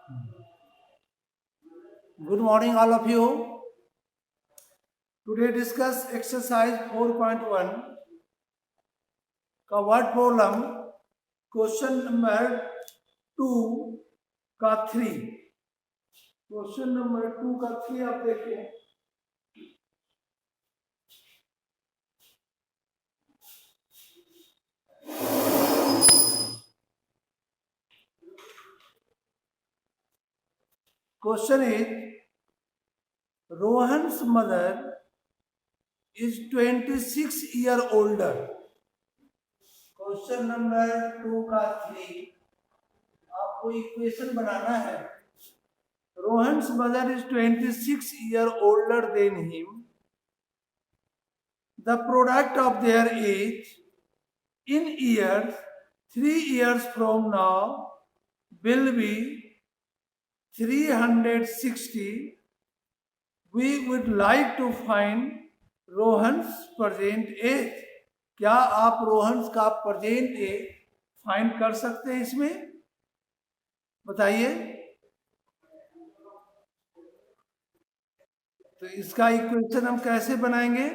Good morning, all of you. Today discuss exercise 4.1 का word problem question number 2 का 3। Question number 2 का 3 आप देखिए। Question is, Rohan's mother is 26 year older. Question number 2 का 3 आपको equation बनाना है। Rohan's mother is 26 year older than him. The product of their age in years 3 years from now will be 360. We would like to find Rohan's present age. क्या आप रोहन का present as find कर सकते हैं? इसमें बताइए। तो इसका इक्वेशन हम कैसे बनाएंगे?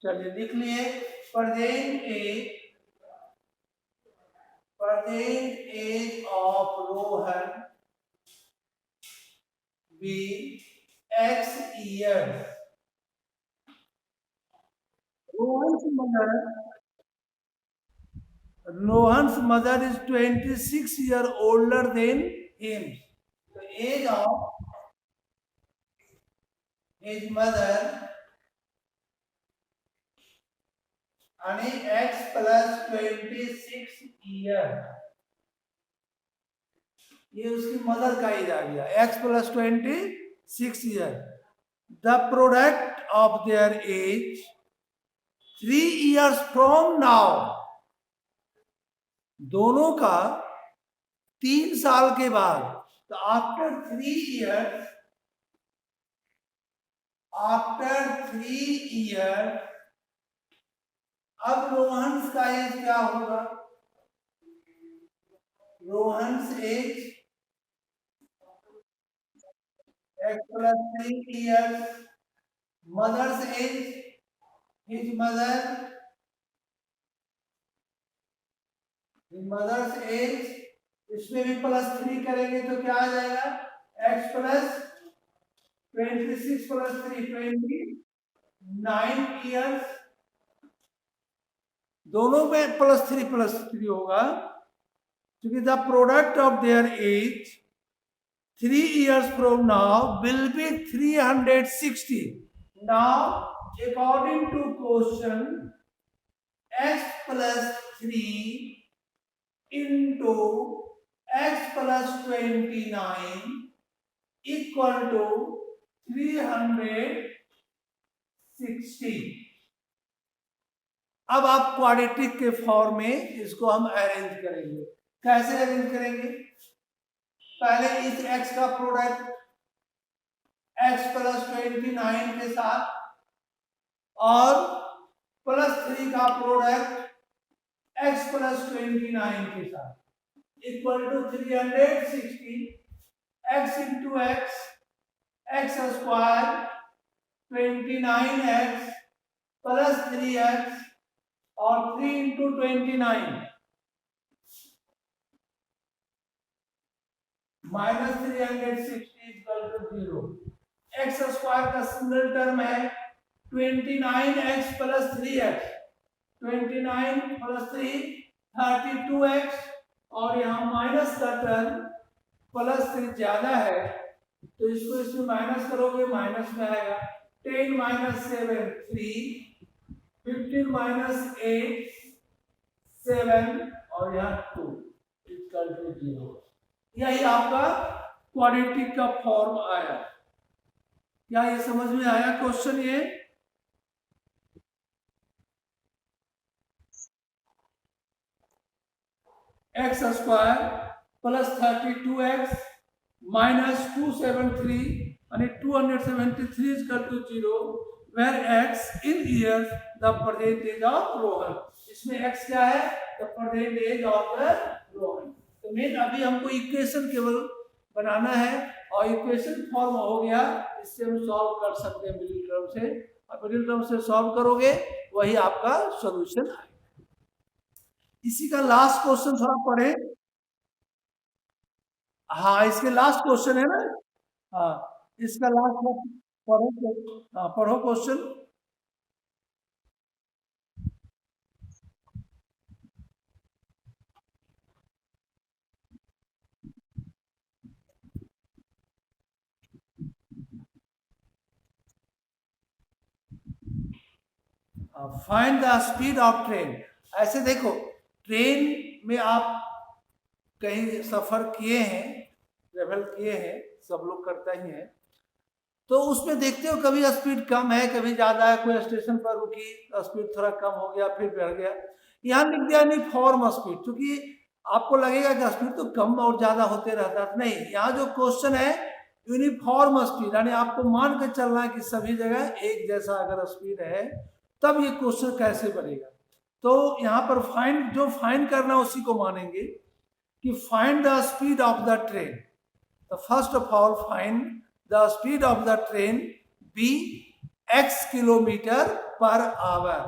चलिए लिख लिए। Present age of Rohan be x years. Rohan's mother is 26 year older than him. The age of his mother and x plus 26 year. ये उसकी मदर का एज आ गया। x plus 26 year. The product of their age 3 years from now. दोनों का 3 साल के बाद। तो आफ्टर 3 ईयर अब रोहन्स का एज क्या होगा? Rohan's age x plus 3 years. Mother's age, his mother's age, इसमें भी +3 करेंगे तो क्या आ जाएगा? x plus 26 plus 3 29 years. दोनों में +3 होगा क्योंकि the product of their age 3 years from now will be 360. Now according to question, x plus 3 into x plus 29 equal to 360. अब आप क्वाड्रेटिक के फॉर्म में इसको हम अरेंज करेंगे। कैसे अरेंज करेंगे? पहले इस x का प्रोडक्ट x plus 29 के साथ और +3 का प्रोडक्ट x plus 29 के साथ equal to 360. x into x square 29x plus 3x और 3 into 29 minus 360 equal to 0. x square का सिंगल टर्म है 29x plus 3x. 29 plus 3 32x और यहाँ माइनस का टर्म +3 ज्यादा है तो इसको इसमें माइनस करोगे, माइनस में आएगा 10 minus 7 3, 15 minus 8 7 और यहाँ 2 इक्वल टू 0. यही आपका क्वाड्रेटिक का फॉर्म आया। क्या ये समझ में आया क्वेश्चन? ये x square plus 32x minus 273 and 273 is equal to 0. where x in years the present age of Rohan. इसमें x क्या है? the present age of the Rohan. तो मेन अभी हमको इक्वेशन केवल बनाना है और इक्वेशन फॉर्म हो गया, इससे हम सॉल्व कर सकते हैं मिडिल टर्म से, और मिडिल टर्म से सॉल्व करोगे वही आपका सॉल्यूशन है। इसी का लास्ट क्वेश्चन थोड़ा पढ़े। हाँ, इसके लास्ट क्वेश्चन है ना। हाँ, इसका लास्ट पढ़ो। हाँ, पढ़ो question. Find the speed of train. ऐसे देखो, ट्रेन में आप कहीं सफर किए हैं, ट्रेवल किए हैं, सब लोग करता ही है, तो उसमें देखते हो कभी स्पीड कम है, कभी ज्यादा है, कोई स्टेशन पर रुकी स्पीड थोड़ा कम हो गया, फिर बढ़ गया। यहाँ लिख दिया यूनिफॉर्म स्पीड, क्योंकि आपको लगेगा कि स्पीड तो कम और ज्यादा होते रहता है, नहीं, यहाँ जो क्वेश्चन है यूनिफॉर्म स्पीड, यानी आपको मान के चलना है कि सभी जगह एक जैसा अगर स्पीड है तब ये क्वेश्चन कैसे बनेगा। तो यहाँ पर फाइंड करना उसी को मानेंगे कि find the speed of the train. तो first of all find the speed of the train be x kilometre per hour.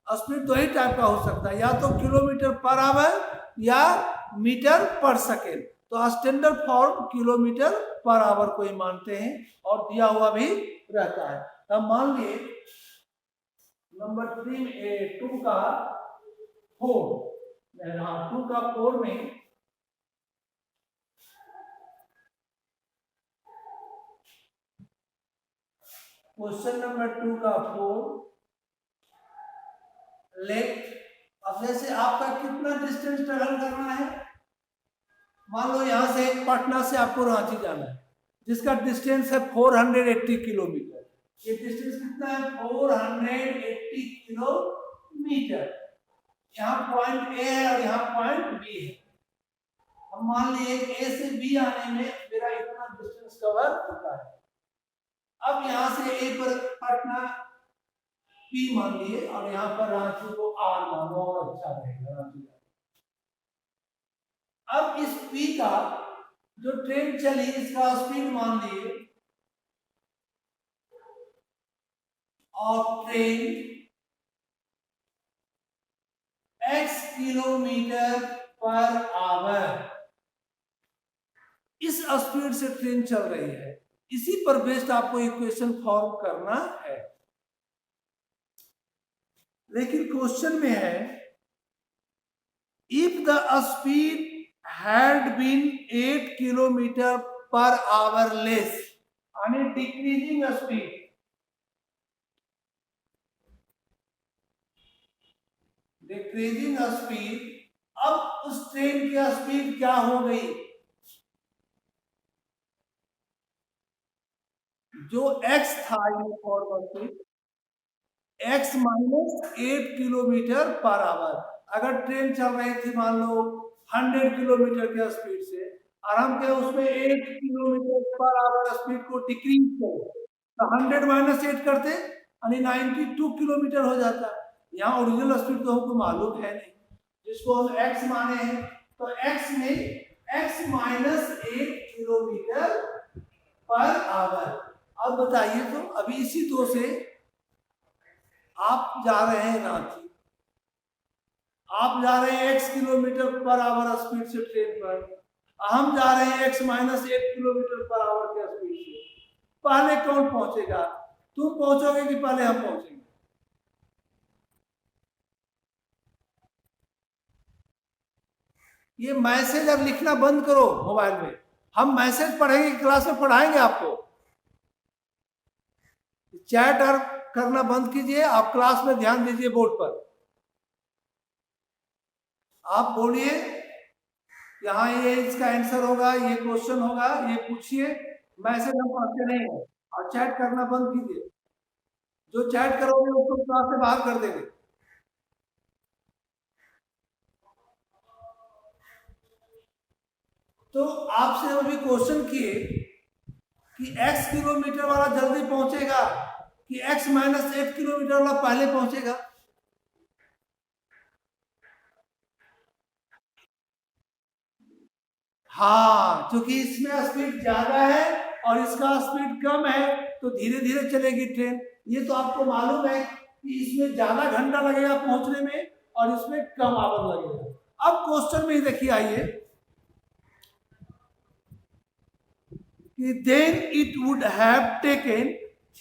Speed दो ही टाइप का हो सकता है, या तो किलोमीटर पर आवर या मीटर पर सेकेंड। तो standard form kilometre per our को ही मानते हैं और दिया हुआ भी रहता है। अब मान लिए नंबर 2 का 4, हाँ 2 का 4 में क्वेश्चन नंबर 2 का 4 लेट। अब जैसे आपका कितना डिस्टेंस ट्रेवल करना है, मान लो यहां से पटना से आपको रांची जाना है, जिसका डिस्टेंस है 480 किलोमीटर। ये डिस्टेंस कितना है? 480 किलोमीटर। यहाँ पॉइंट ए है और यहाँ पॉइंट बी है। अब मान लीजिए ए से बी आने में मेरा इतना डिस्टेंस कवर होता है। अब यहाँ से ए पर पटना पी मान लिए और यहाँ पर रांची को आर मानो और अच्छा रहेगा रांची। अब इस पी का जो ट्रेन चली इसका स्पीड मान लिए, और train x kilometre per our, इस स्पीड से ट्रेन चल रही है, इसी पर बेस्ड आपको इक्वेशन फॉर्म करना है। लेकिन क्वेश्चन में है if the speed had been 8 kilometre per hour less, यानी डिक्रीजिंग स्पीड, डिक्रीजिंग स्पीड। अब उस ट्रेन की स्पीड क्या हो गई? जो x था x -8 किलोमीटर पर आवर। अगर ट्रेन चल रही थी मान लो 100 किलोमीटर के स्पीड से, और हम क्या उसमें 8 किलोमीटर पर आवर स्पीड को डिक्रीज करें, तो 100 - 8 करते यानी 92 किलोमीटर हो जाता। यहाँ ओरिजिनल स्पीड तो हमको मालूम है नहीं, जिसको हम x माने हैं, तो x में x -8 किलोमीटर पर आवर। अब बताइए, तो अभी इसी 2 से आप जा रहे हैं रांची, आप जा रहे हैं x kilometre per hour speed से ट्रेन पर, हम जा रहे हैं x -8 किलोमीटर पर आवर के स्पीड से। पहले कौन पहुंचेगा? तुम पहुंचोगे कि पहले हम पहुंचेंगे? ये मैसेज अब लिखना बंद करो मोबाइल में। हम मैसेज पढ़ेंगे, क्लास में पढ़ाएंगे आपको। चैट और करना बंद कीजिए, आप क्लास में ध्यान दीजिए बोर्ड पर। आप बोलिए, यहाँ ये इसका आंसर होगा, ये क्वेश्चन होगा, ये पूछिए। मैसेज हम पढ़ते नहीं है, और चैट करना बंद कीजिए। जो चैट करोगे उसको क्लास से बाहर कर देंगे। तो आपसे अभी क्वेश्चन किए कि x किलोमीटर वाला जल्दी पहुंचेगा कि x माइनस 8 किलोमीटर वाला पहले पहुंचेगा। हाँ, क्योंकि इसमें स्पीड ज्यादा है और इसका स्पीड कम है, तो धीरे धीरे चलेगी ट्रेन। ये तो आपको मालूम है कि इसमें ज्यादा घंटा लगेगा पहुंचने में और इसमें कम आवर लगेगा। अब क्वेश्चन में देखिए, आइए कि then it would have taken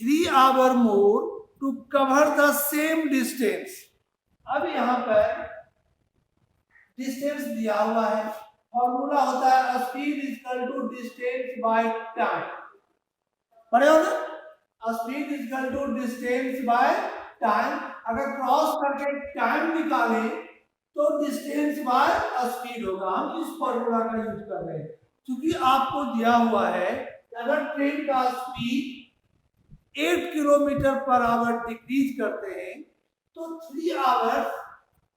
3 hours more to cover the same distance। अब यहाँ पर डिस्टेंस दिया हुआ है, फॉर्मूला होता है speed equal to distance by time. पढ़े हो ना, speed equal to distance by time. अगर क्रॉस करके टाइम निकाले तो डिस्टेंस बाय स्पीड होगा। हम इस फॉर्मूला का यूज कर रहे हैं क्योंकि आपको दिया हुआ है कि अगर ट्रेन का speed 8 kilometre per our decrease करते हैं तो 3 आवर्स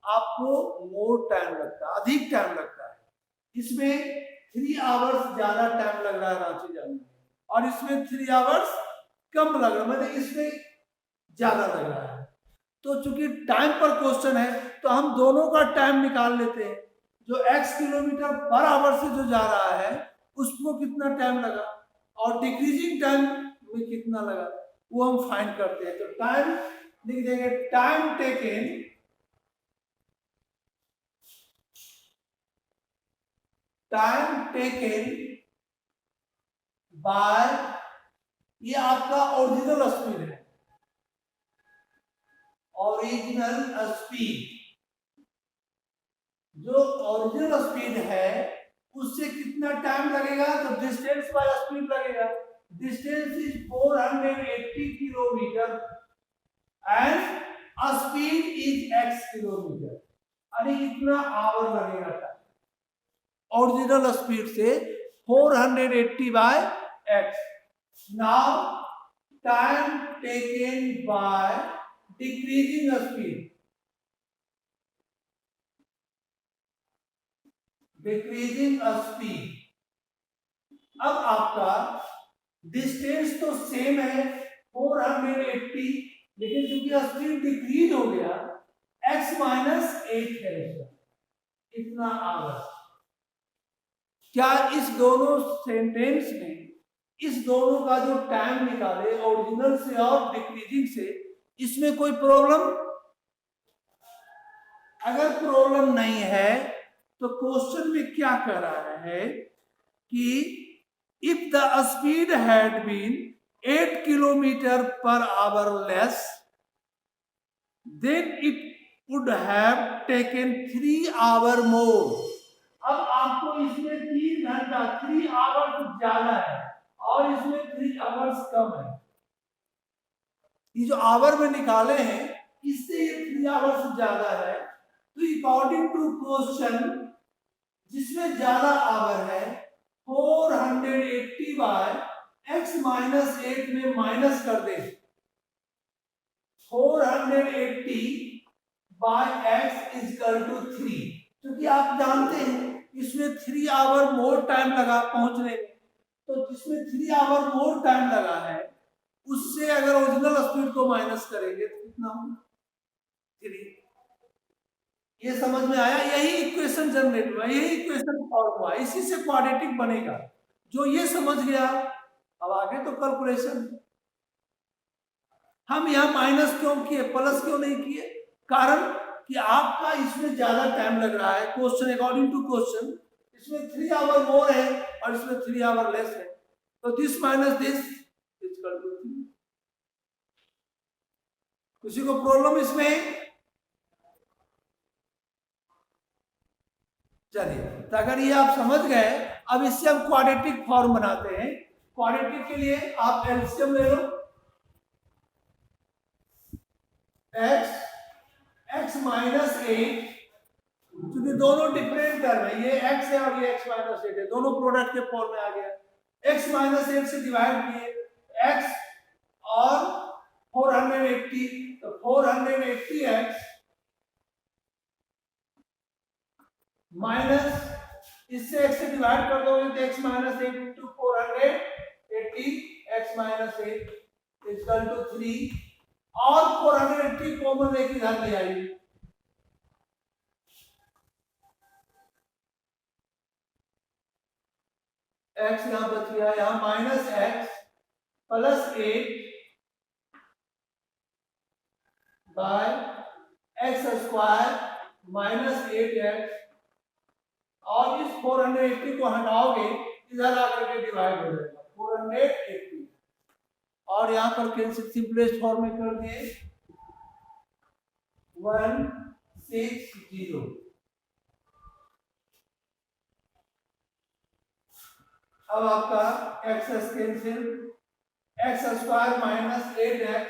आपको मोर टाइम लगता है, अधिक टाइम लगता है। इसमें 3 आवर्स ज्यादा टाइम लग रहा है रांची जाने में और इसमें 3 आवर्स कम लग रहा है, मतलब इसमें ज्यादा लग रहा है। तो चूंकि टाइम पर क्वेश्चन है तो हम दोनों का टाइम निकाल लेते हैं। जो x किलोमीटर पर आवर से जो जा रहा है उसको कितना टाइम लगा और डिक्रीजिंग टाइम में कितना लगा, वो हम फाइंड करते हैं। तो टाइम लिख देंगे, टाइम टेकन बाय, ये आपका ओरिजिनल स्पीड है, ओरिजिनल स्पीड। जो ओरिजिनल स्पीड है उससे कितना टाइम लगेगा, तो डिस्टेंस बाय स्पीड लगेगा। Distance is 480 kilometre and speed is x kilometre, अरे इतना आवर लगेगा। ओरिजिनल स्पीड से 480 by x। Now time taken by decreasing speed, decreasing speed. अब आपका डिस्टेंस तो सेम है 480, लेकिन क्योंकि स्पीड डिक्रीज हो गया x माइनस 8 है, इतना आवर। क्या इस दोनों सेंटेंस में इस दोनों का जो टाइम निकाले ओरिजिनल से और डिक्रीजिंग से, इसमें कोई प्रॉब्लम? अगर प्रॉब्लम नहीं है तो क्वेश्चन में क्या कह रहा है कि if the speed had been 8 kilometre per hour less than it would have taken 3 hour more. अब आपको इसमें 3 घंटा 3 आवर्स ज्यादा है और इसमें 3 आवर्स कम है। ये जो आवर में निकाले हैं इससे ये 3 आवर्स ज्यादा है। तो अकॉर्डिंग टू क्वेश्चन जिसमें ज्यादा आवर है 480 बाय x माइनस 8 में माइनस कर दे, 480 by x is equal to 3। क्योंकि आप जानते हैं इसमें 3 आवर मोर टाइम लगा पहुंचने में, तो जिसमें 3 आवर मोर टाइम लगा है उससे अगर ओरिजिनल स्पीड को माइनस करेंगे तो कितना होगा, 3। ये समझ में आया? यही इक्वेशन जनरेट हुआ, यही इक्वेशन सॉल्व हुआ, इसी से क्वाड्रेटिक बनेगा। जो ये समझ गया अब आगे तो कैलकुलेशन। हम यहाँ माइनस क्यों किए, प्लस क्यों नहीं किए? कारण कि आपका इसमें ज्यादा टाइम लग रहा है। क्वेश्चन अकॉर्डिंग टू क्वेश्चन इसमें 3 आवर मोर है और इसमें 3 आवर लेस है, तो this minus this is equal to 3। किसी को प्रॉब्लम इसमें? चलिए, तो अगर ये आप समझ गए, अब इससे हम क्वाड्रेटिक फॉर्म बनाते हैं। क्वाड्रेटिक के लिए आप एलसीएम ले लो, x माइनस 8, क्योंकि दोनों डिफरेंट टर्म है, ये x है और ये x माइनस 8 है, दोनों प्रोडक्ट के फॉर्म में आ गया। x माइनस 8 से डिवाइड किए x और 480, तो 480x माइनस, इससे x से डिवाइड कर दोगे तो x minus 8 into 480 x minus 8 equal to 3 और 480 कॉमन लेके इधर ले आइए। x यहां बच गया, यहां minus x plus 8 by x square minus 8x, और इस 480 को हटाओगे इधर आकर के डिवाइड हो जाएगा 480, और यहां पर कैंसिल सिंपलेस्ट फॉर्म में कर दिए 160। अब आपका x cancel, x square minus 8x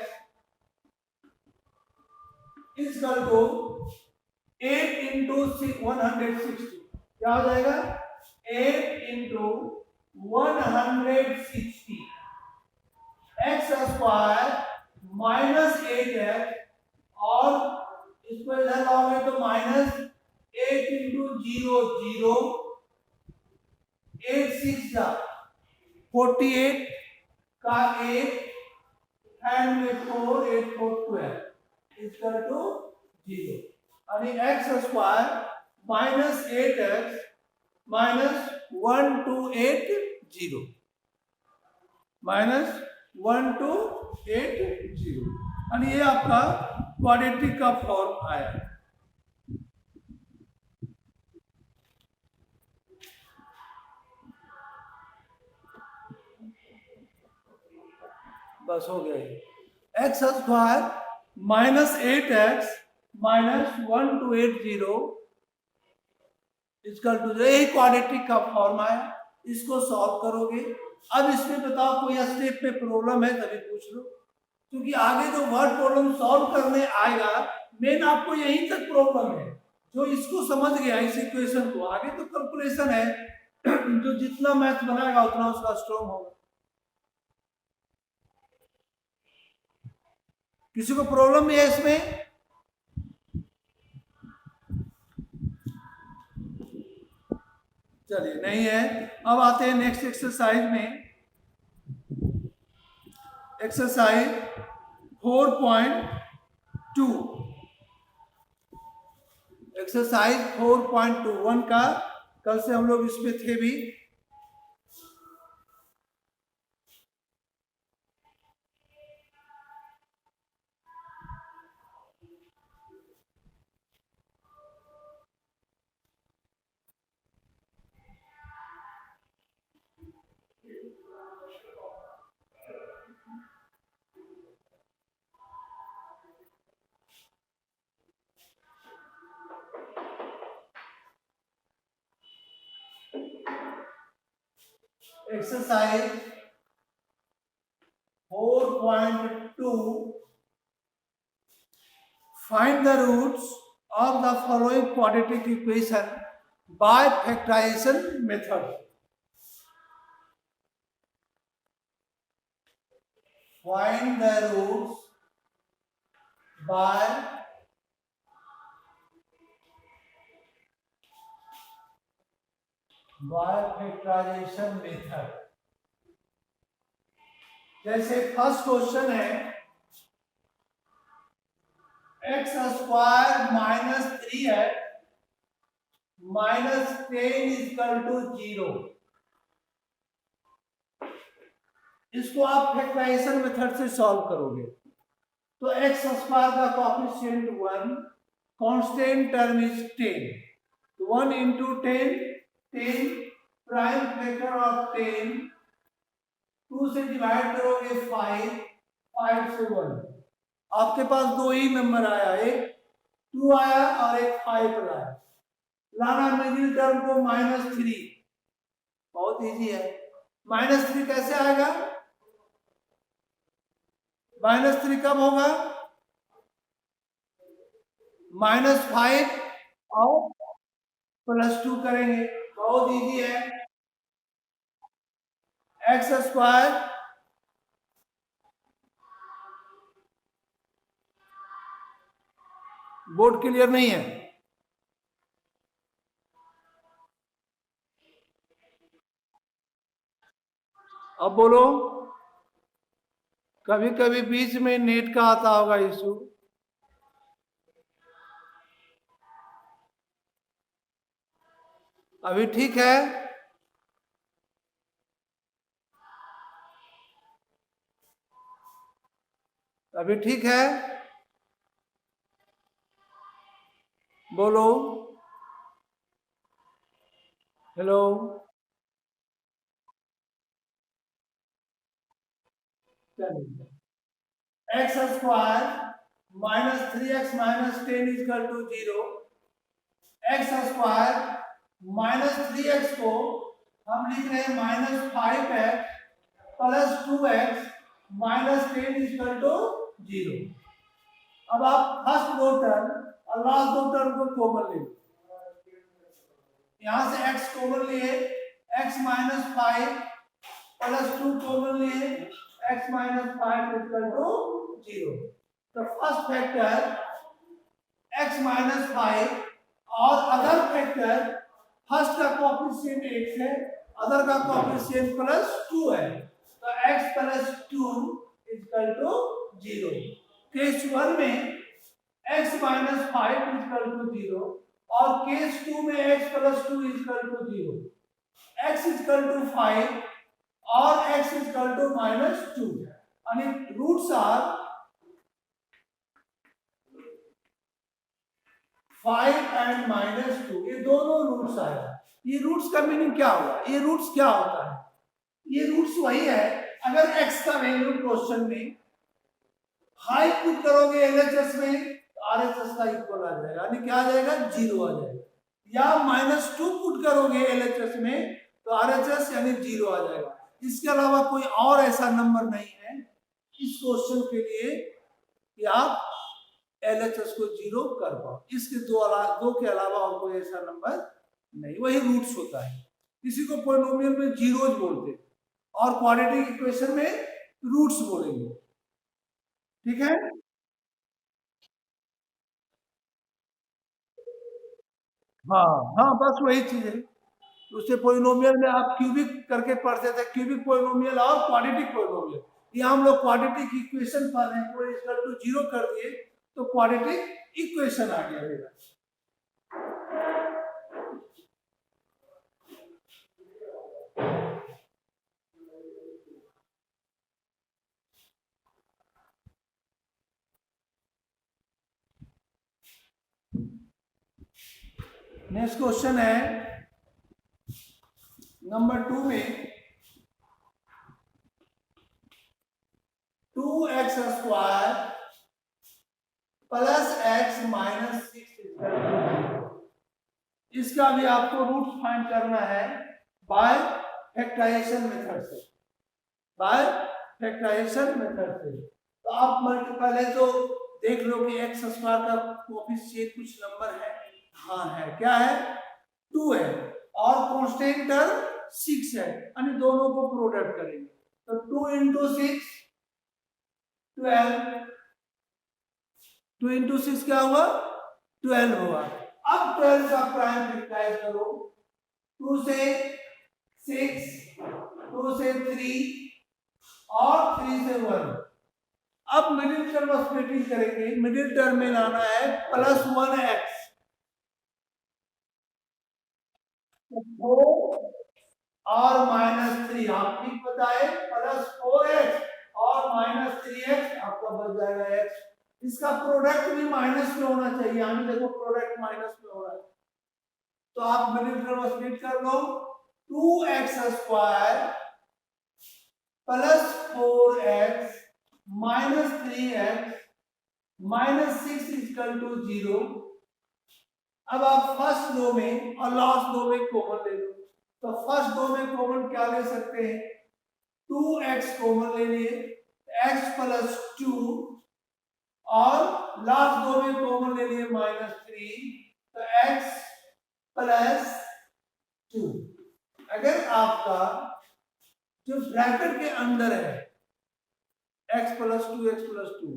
equal to 8 into 160, क्या हो जाएगा 8 into 160 x square minus 8x, और इसको इधर लाओगे तो माइनस 8 इंटू 0 0, 8 6 जा 48 का 8 एंड में 4 8 4 12 इक्वल टू 0, यानी x square minus 8x minus 1280 minus 1280, यानी ये आपका क्वाड्रेटिक का फॉर्म आया। बस हो गया, x square minus 8x minus 1280 equal to, यही क्वाड्रेटिक का फॉर्म आया। इसको सॉल्व करोगे। अब इसमें बताओ कोई स्टेप पे प्रॉब्लम है तभी पूछ लो, क्योंकि आगे जो वर्ड प्रॉब्लम सॉल्व करने आएगा मेन आपको यहीं तक प्रॉब्लम है। जो इसको समझ गया इस इक्वेशन को, आगे तो कैलकुलेशन है जो जितना मैथ बनाएगा उतना उसका स्ट्रॉन्ग होगा। किसी को प्रॉब्लम भी है इसमें? चलिए नहीं है। अब आते हैं नेक्स्ट एक्सरसाइज में। एक्सरसाइज 4.2, एक्सरसाइज 4.21 का कल से हम लोग इसमें थे भी। Exercise 4.2, find the roots of the following quadratic equation by factorisation method. Find the roots by factorisation method. जैसे फर्स्ट क्वेश्चन है x square minus 3x minus 10 equal to 0। इसको आप फैक्टराइजेशन मेथड से सॉल्व करोगे तो एक्स स्क्वायर का coefficient 1, constant term is 10, 1 into 10 10, prime factor of 10, 2 से divide करोगे 5, 5 से 1, आपके पास दो ही नंबर आया, एक 2 आया और एक 5 आया। लाना मिडिल टर्म को -3, बहुत इजी है। -3 कैसे आएगा? -3 कब होगा? -5 और +2 करेंगे, बहुत इजी है। एक्स स्क्वायर बोर्ड क्लियर नहीं है? अब बोलो, कभी कभी बीच में नेट का आता होगा इशू। अभी ठीक है? अभी ठीक है? बोलो। Hello. X square minus 3x minus 10 equal to 0। X square minus 3x को हम लिख रहे हैं minus 5x plus 2x minus 10 equal to 0। अब आप फर्स्ट दो टर्म और लास्ट दो टर्म को कॉमन ले, यहां से x कॉमन लिए, x माइनस 5 प्लस 2 कॉमन लिए, x माइनस 5 इक्वल टू 0। तो फर्स्ट फैक्टर x माइनस 5 और अदर फैक्टर, फर्स्ट का कोएफिशिएंट x है, अदर का कोएफिशिएंट प्लस 2 है, तो x plus 2 equal to 0। Case 1 में x माइनस 5 इक्वल टू 0 और केस 2 में x plus 2 equal to 0। x equal to 5 और x इक्वल टू माइनस 2 यानी रूट्स आर 5 एंड माइनस 2। ये दोनों रूट्स आए। ये रूट्स का मीनिंग क्या हुआ? ये रूट्स क्या होता है? ये रूट्स वही है, अगर x का वैल्यू क्वेश्चन में हाई पुट करोगे LHS में तो RHS का इक्वल आ जाएगा, यानी क्या आ जाएगा? 0 आ जाएगा। या माइनस 2 पुट करोगे LHS में तो RHS यानी 0 आ जाएगा। इसके अलावा कोई और ऐसा नंबर नहीं है इस क्वेश्चन के लिए कि आप LHS को 0 कर पाओ। इसके दो के अलावा और कोई ऐसा नंबर नहीं, वही रूट्स होता है। इसी को पॉलिनोमियल में जीरोज बोलते हैं और क्वाड्रेटिक इक्वेशन में रूट्स बोलेंगे। ठीक है? हाँ हाँ, बस वही चीज है। उससे पॉलिनोमियल में आप क्यूबिक करके पढ़ते थे, क्यूबिक पॉलिनोमियल और क्वाड्रेटिक पॉलिनोमियल। यहाँ हम लोग क्वाड्रेटिक इक्वेशन पढ़ रहे हैं, कोई इक्वल टू 0 कर दिए तो क्वाड्रेटिक इक्वेशन आ गया। नेक्स्ट क्वेश्चन है नंबर 2 में 2x square plus x minus 6। इसका भी आपको रूट फाइंड करना है बाय फैक्टराइजेशन मेथड से, बाय फैक्टराइजेशन मेथड से। तो आप पहले तो देख लो कि x स्क्वायर का कोएफिशिएंट कुछ नंबर है। हाँ है, क्या है? 2 है और कांस्टेंट टर्म 6 है, यानी दोनों को प्रोडक्ट करेंगे तो 2 इंटू 6 12, 2 इंटू 6 क्या हुआ? 12 हुआ। अब 12 का प्राइम फैक्टराइज करो, 2 से 6, 2 से 3 और 3 से 1। अब मिडिल टर्म स्प्लिटिंग करेंगे, मिडिल टर्म में लाना है प्लस 1x, 4 और माइनस 3। आप ठीक बताए, प्लस 4x और माइनस 3x आपका बच जाएगा x। इसका प्रोडक्ट भी माइनस में होना चाहिए, यानी देखो प्रोडक्ट माइनस में हो रहा है तो आप मिडिल टर्म स्प्लिट कर लो। 2x square plus 4x minus 3x minus 6 equal to 0। अब आप फर्स्ट रो में और लास्ट रो में कॉमन ले लो, तो फर्स्ट रो में कॉमन क्या ले सकते हैं? 2x कॉमन ले लिए, x प्लस 2 और लास्ट रो में कॉमन ले लिए माइनस 3, तो x प्लस 2। अगर आपका जो ब्रैकेट के अंदर है x प्लस 2 x प्लस 2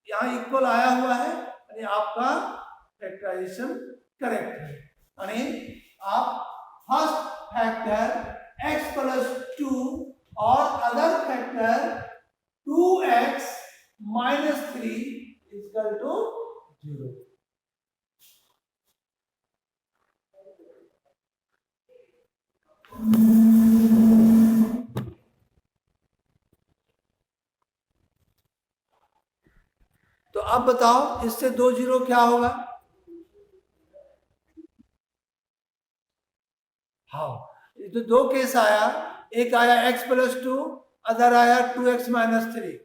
यहाँ इक्वल आया हुआ है, यानी आपका फैक्टराइजेशन करेक्ट है। यानी आप फर्स्ट फैक्टर x प्लस 2 और other factor 2x minus 3 is equal to 0. तो अब बताओ इससे 2 जीरो क्या होगा? हाँ, तो दो केस आया, एक आया x प्लस 2, अदर आया 2x माइनस 3।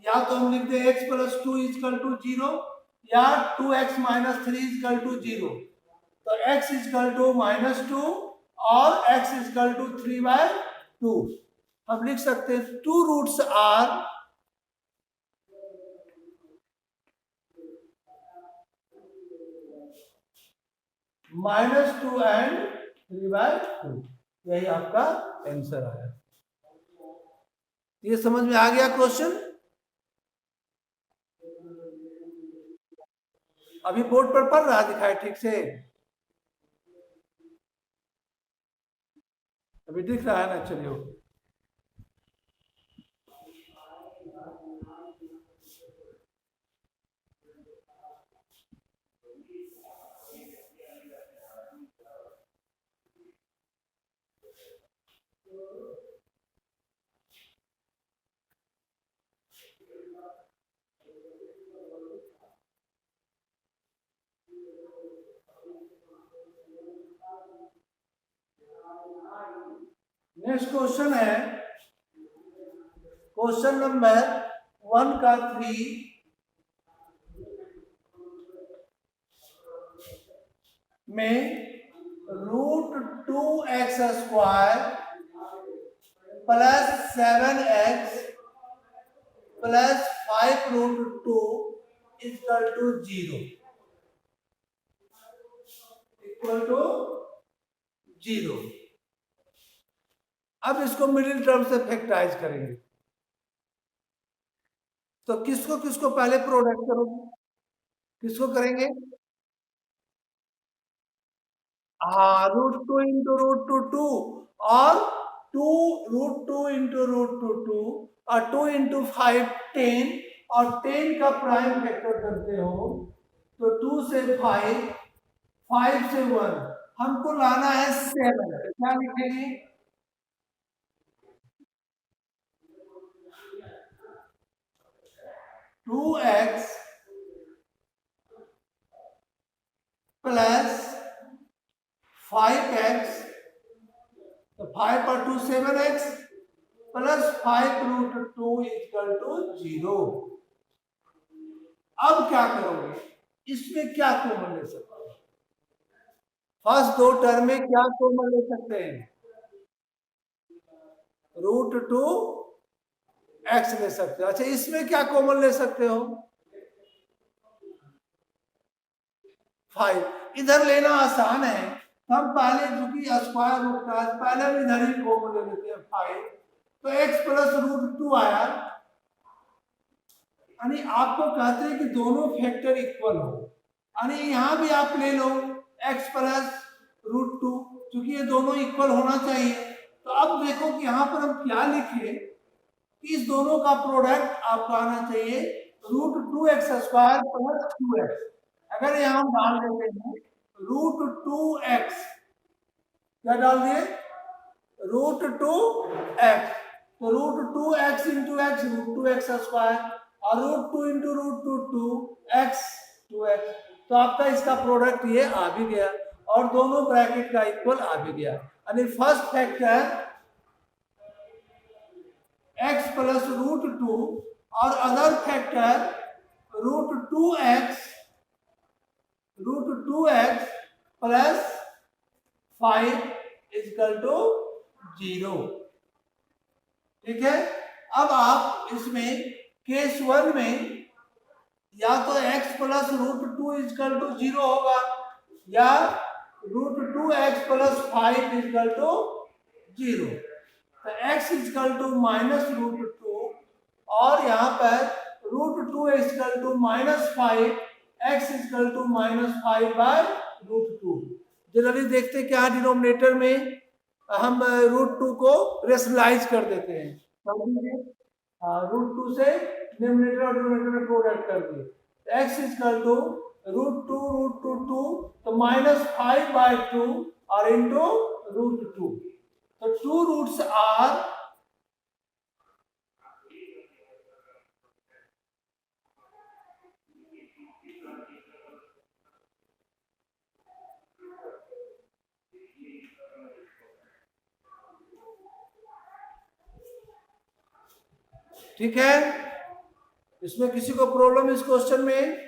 या तो हम लिख दे x प्लस 2 इजकल टू 0 या 2x माइनस 3 इजकल टू 0। तो x इजकल टू माइनस 2 और x इजकल टू 3/2। हम लिख सकते हैं टू रूट्स आर -2 एंड 3/2। यही आपका आंसर आया। ये समझ में आ गया क्वेश्चन? अभी बोर्ड पर पढ़ रहा दिखाई ठीक से? अभी दिख रहा है ना? चलिए, नेक्स्ट क्वेश्चन है क्वेश्चन नंबर 1 का 3 में √2x² plus 7x plus 5√2 equal to 0 equal to 0। अब इसको मिडिल टर्म से फैक्टराइज करेंगे। तो किसको किसको पहले प्रोडक्ट करोगे? किसको करेंगे? हाँ, √2 इंटू √2 और 2 इंटू √2 और 2 इंटू 5 10 और 10 का प्राइम फैक्टर करते हो तो 2 से 5, 5 से 1, हमको लाना है 7। क्या लिखेंगे? 2x प्लस 5x, तो 5 पर 2 7x प्लस 5√2 इक्वल टू 0। अब क्या करोगे? इसमें क्या कॉमन ले सकते हैं? फर्स्ट दो टर्म में क्या कॉमन ले सकते हैं? √2x ले सकते हो। अच्छा, इसमें क्या कॉमन ले सकते हो? 5। इधर लेना आसान है, हम पहले चूंकि स्क्वायर रूट का पहले हम इधर ही कॉमन ले लेते हैं 5। तो x प्लस √2 आया, यानी आपको कहते हैं कि दोनों फैक्टर इक्वल हो, यानी यहां भी आप ले लो x प्लस √2, क्योंकि ये दोनों इक्वल होना चाहिए। तो अब देखो कि यहां पर हम क्या लिखे कि इस दोनों का प्रोडक्ट आपको आना चाहिए √2x² प्लस 2x। अगर यहां हम डाल देते हैं √2x, क्या डाल दिए? √2x, तो √2x इंटू x √2x² और √2 इंटू √2 2x 2x। तो आपका इसका प्रोडक्ट ये आ भी गया और दोनों ब्रैकेट का इक्वल आ भी गया। यानी फर्स्ट फैक्टर x प्लस √2 और other factor √2x plus 5 equal to 0। ठीक है। अब आप इसमें केस 1 में या तो x प्लस √2 इक्वल टू 0 होगा या √2x प्लस 5 इक्वल टू 0। तो x इक्वल टू -√2 और यहाँ पर √2 equal to -5, x equal to -5/√2। Generally देखते क्या डिनोमिनेटर में हम √2 को रेशनलाइज कर देते हैं। √2 से डिनोमिनेटर और डिनोमिनेटर में प्रोडक्ट कर दिए। x इक्वल टू √2 तो -5/2 और इंटू √2, तो 2 रूट्स आर ठीक है। इसमें किसी को प्रॉब्लम इस क्वेश्चन में?